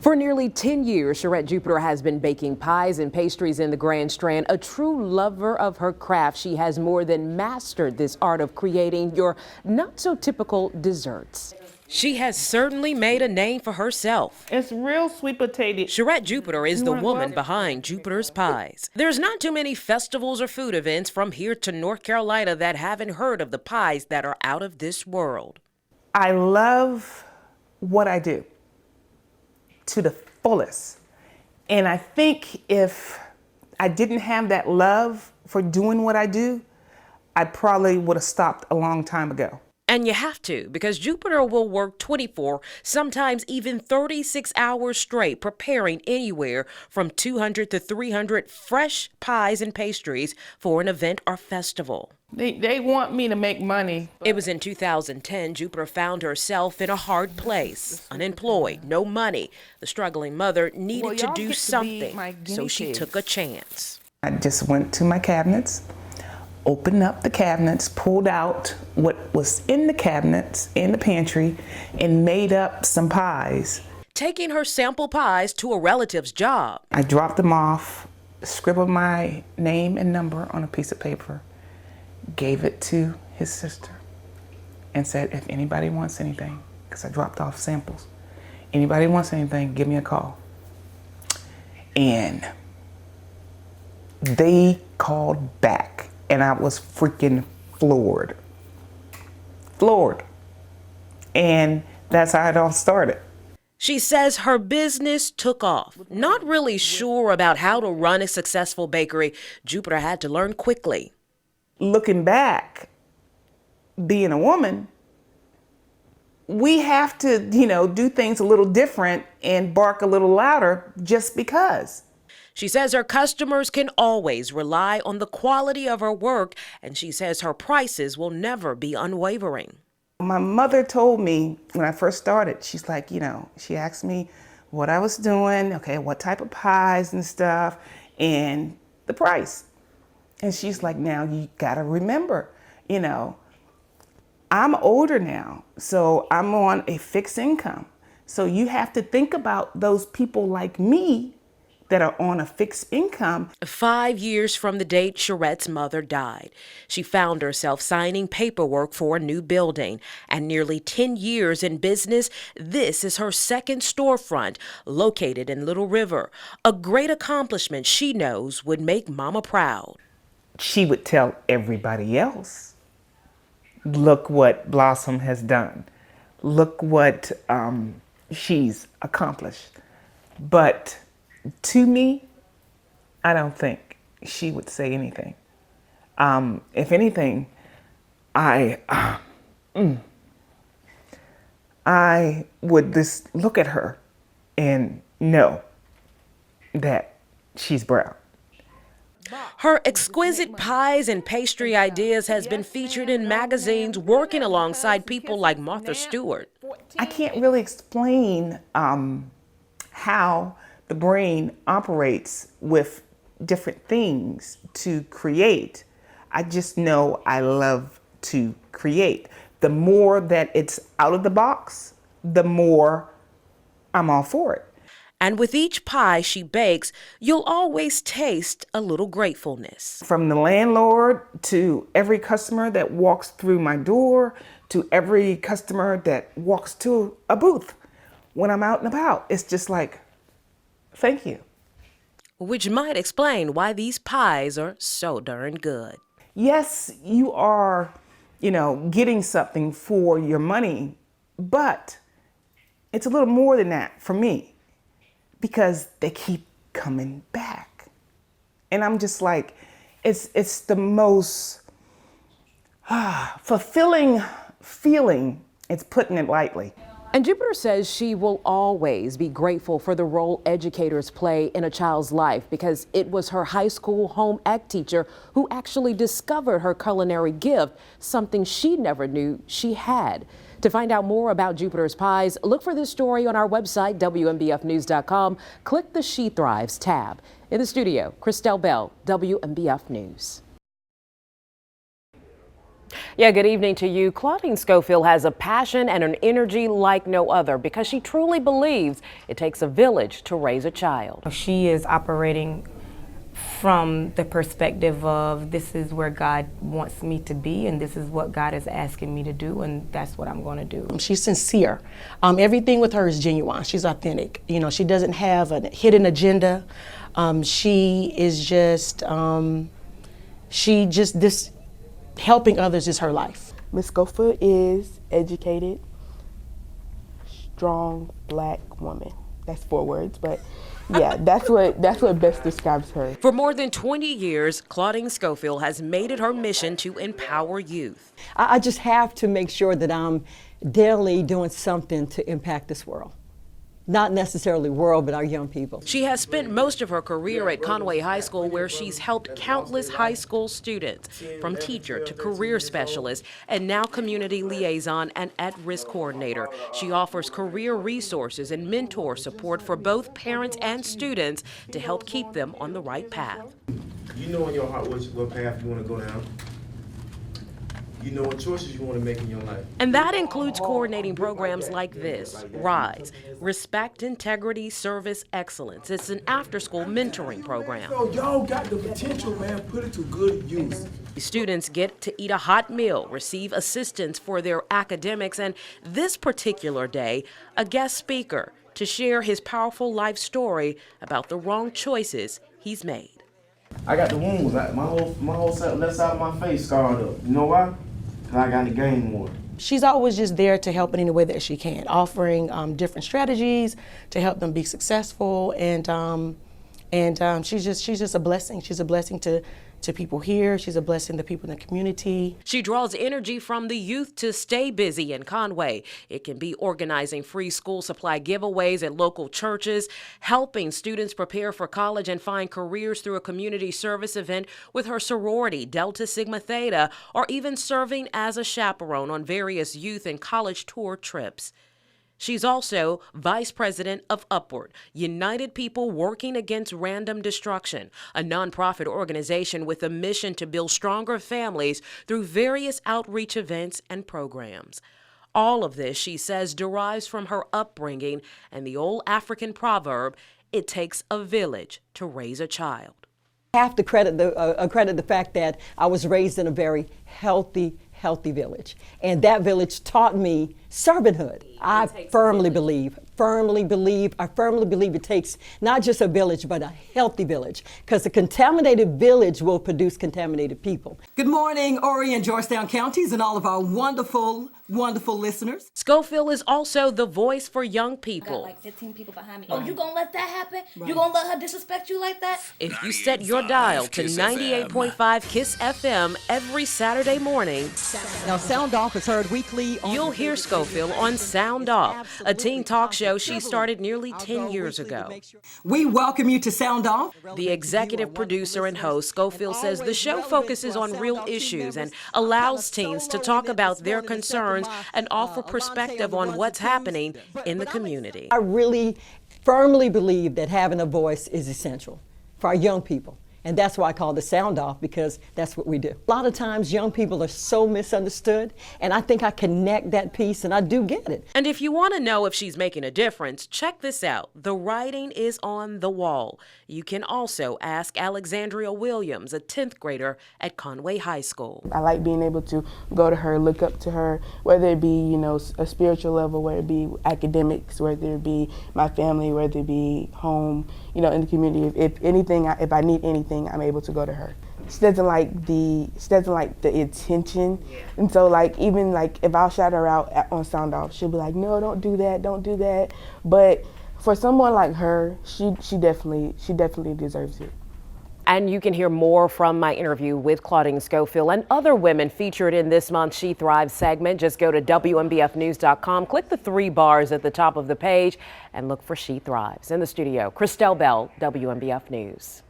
For nearly 10 years, Charette Jupiter has been baking pies and pastries in the Grand Strand. A true lover of her craft, she has more than mastered this art of creating your not-so-typical desserts. She has certainly made a name for herself. It's real sweet potato. Charette Jupiter is the woman behind Jupiter's Pies. There's not too many festivals or food events from here to North Carolina that haven't heard of the pies that are out of this world. I love what I do to the fullest. And I think if I didn't have that love for doing what I do, I probably would have stopped a long time ago. And you have to, because Jupiter will work 24, sometimes even 36 hours straight, preparing anywhere from 200 to 300 fresh pies and pastries for an event or festival. They want me to make money. It was in 2010, Jupiter found herself in a hard place, unemployed, no money. The struggling mother needed to do something, so she took a chance. I just went to my cabinets, opened up the cabinets, pulled out what was in the cabinets in the pantry, and made up some pies. Taking her sample pies to a relative's job. I dropped them off, scribbled my name and number on a piece of paper, gave it to his sister, and said, if anybody wants anything, because I dropped off samples, anybody wants anything, give me a call. And they called back, and I was freaking floored. And that's how it all started. She says her business took off. Not really sure about how to run a successful bakery, Jupiter had to learn quickly. Looking back, being a woman, we have to, do things a little different and bark a little louder just because. She says her customers can always rely on the quality of her work, and she says her prices will never be unwavering. My mother told me when I first started, she's like, she asked me what I was doing, okay, what type of pies and stuff, and the price. And she's like, now you gotta remember, I'm older now, so I'm on a fixed income. So you have to think about those people like me that are on a fixed income. 5 years from the date Charette's mother died, she found herself signing paperwork for a new building. And nearly 10 years in business, this is her second storefront, located in Little River. A great accomplishment she knows would make Mama proud. She would tell everybody else, look what Blossom has done. Look what she's accomplished. But to me, I don't think she would say anything. If anything, I would just look at her and know that she's proud. Her exquisite pies and pastry ideas has been featured in magazines, working alongside people like Martha Stewart. I can't really explain how the brain operates with different things to create. I just know I love to create. The more that it's out of the box, the more I'm all for it. And with each pie she bakes, you'll always taste a little gratefulness. From the landlord to every customer that walks through my door to every customer that walks to a booth when I'm out and about, it's just like, thank you. Which might explain why these pies are so darn good. Yes, you are, getting something for your money, but it's a little more than that for me because they keep coming back. And I'm just like, it's the most fulfilling feeling. It's putting it lightly. And Jupiter says she will always be grateful for the role educators play in a child's life because it was her high school home ec teacher who actually discovered her culinary gift, something she never knew she had. To find out more about Jupiter's Pies, look for this story on our website, WMBFnews.com. Click the She Thrives tab. In the studio, Christelle Bell, WMBF News. Yeah, good evening to you. Claudine Schofield has a passion and an energy like no other because she truly believes it takes a village to raise a child. She is operating from the perspective of this is where God wants me to be and this is what God is asking me to do and that's what I'm going to do. She's sincere. Everything with her is genuine. She's authentic. You know, she doesn't have a hidden agenda. She is just, this helping others is her life. Miss Schofield is educated, strong, black woman. That's 4 words, but yeah, that's what best describes her. For more than 20 years, Claudine Schofield has made it her mission to empower youth. I just have to make sure that I'm daily doing something to impact this world. Not necessarily world, but our young people. She has spent most of her career at Conway High School, where she's helped countless high school students, from teacher to career specialist, and now community liaison and at-risk coordinator. She offers career resources and mentor support for both parents and students to help keep them on the right path. You know in your heart what path you want to go down. You know what choices you want to make in your life. And that includes coordinating programs like this, RISE, Respect, Integrity, Service, Excellence. It's an after-school mentoring program. So y'all got the potential, man. Put it to good use. Students get to eat a hot meal, receive assistance for their academics, and this particular day, a guest speaker to share his powerful life story about the wrong choices he's made. I got the wounds. My whole left side of my face scarred up. You know why? Because I got to gain more. She's always just there to help in any way that she can, offering different strategies to help them be successful, and she's just a blessing. She's a blessing to people here. She's a blessing to people in the community. She draws energy from the youth to stay busy in Conway. It can be organizing free school supply giveaways at local churches, helping students prepare for college and find careers through a community service event with her sorority, Delta Sigma Theta, or even serving as a chaperone on various youth and college tour trips. She's also vice president of Upward, United People Working Against Random Destruction, a nonprofit organization with a mission to build stronger families through various outreach events and programs. All of this, she says, derives from her upbringing and the old African proverb, it takes a village to raise a child. I have to credit the fact that I was raised in a very healthy village. And that village taught me servanthood. I firmly believe it takes not just a village, but a healthy village, because a contaminated village will produce contaminated people. Good morning, Horry and Georgetown counties and all of our wonderful listeners. Schofield is also the voice for young people. I got like 15 people behind me. Oh, you gonna let that happen? Right. You gonna let her disrespect you like that? If you set your dial to 98.5 KISS FM every Saturday morning, Now, Sound Off is heard weekly on you'll hear Schofield on Sound Off, a teen talk show she started nearly 10 years ago. We welcome you to Sound Off. The executive producer and host, Schofield, says the show focuses on real issues and allows teens to talk about their concerns and offer perspective on what's happening in the community. I really firmly believe that having a voice is essential for our young people. And that's why I call it Sound Off, because that's what we do. A lot of times young people are so misunderstood, and I think I connect that piece, and I do get it. And if you want to know if she's making a difference, check this out. The writing is on the wall. You can also ask Alexandria Williams, a 10th grader at Conway High School. I like being able to go to her, look up to her, whether it be, a spiritual level, whether it be academics, whether it be my family, whether it be home, in the community. If I need anything, I'm able to go to her. She doesn't like the attention, and so even if I'll shout her out on Sound Off, she'll be like, "No, don't do that." But for someone like her, she definitely deserves it. And you can hear more from my interview with Claudine Schofield and other women featured in this month's She Thrives segment. Just go to WMBFnews.com, click the 3 bars at the top of the page, and look for She Thrives. In the studio, Christelle Bell, WMBF News.